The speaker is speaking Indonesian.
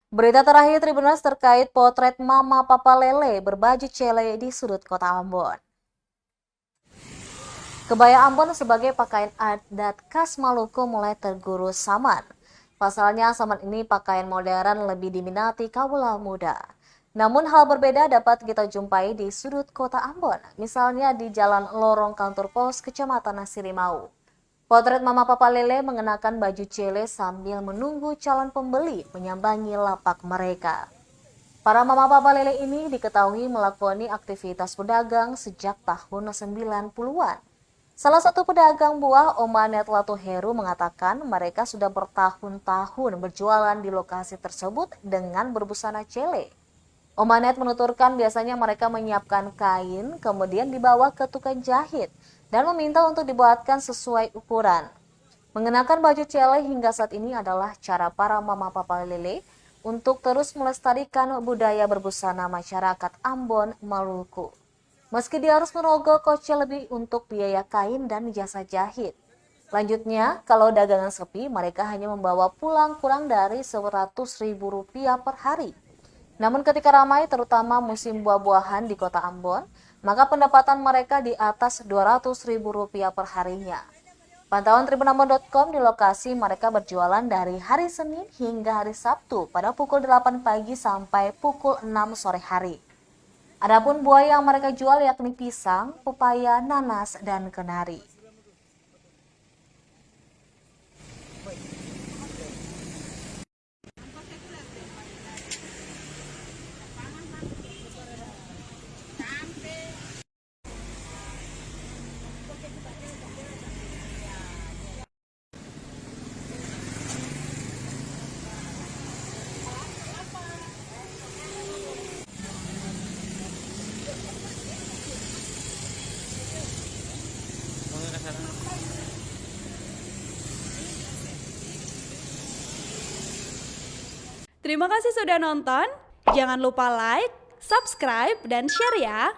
Berita terakhir Tribunnews terkait potret Mama Papa Lele berbaju cele di sudut kota Ambon. Kebaya Ambon sebagai pakaian adat khas Maluku mulai tergerus zaman. Pasalnya zaman ini pakaian modern lebih diminati kaula muda. Namun hal berbeda dapat kita jumpai di sudut kota Ambon, misalnya di Jalan Lorong Kantor Pos Kecamatan Nasirimau. Potret Mama Papa Lele mengenakan baju cele sambil menunggu calon pembeli menyambangi lapak mereka. Para Mama Papa Lele ini diketahui melakoni aktivitas pedagang sejak tahun 90-an. Salah satu pedagang buah Omanet Latu Heru mengatakan mereka sudah bertahun-tahun berjualan di lokasi tersebut dengan berbusana cele. Omanet menuturkan biasanya mereka menyiapkan kain, kemudian dibawa ke tukang jahit dan meminta untuk dibuatkan sesuai ukuran. Mengenakan baju cele hingga saat ini adalah cara para Mama Papa Lele untuk terus melestarikan budaya berbusana masyarakat Ambon, Maluku. Meski dia harus merogoh kocek lebih untuk biaya kain dan jasa jahit. Lanjutnya, kalau dagangan sepi, mereka hanya membawa pulang kurang dari Rp100.000 per hari. Namun ketika ramai, terutama musim buah-buahan di kota Ambon, maka pendapatan mereka di atas Rp200.000 per harinya. Pantauan tribunambon.com di lokasi mereka berjualan dari hari Senin hingga hari Sabtu pada pukul 8 pagi sampai pukul 6 sore hari. Adapun buah yang mereka jual yakni pisang, pepaya, nanas, dan kenari. Terima kasih sudah nonton. Jangan lupa like, subscribe, dan share ya.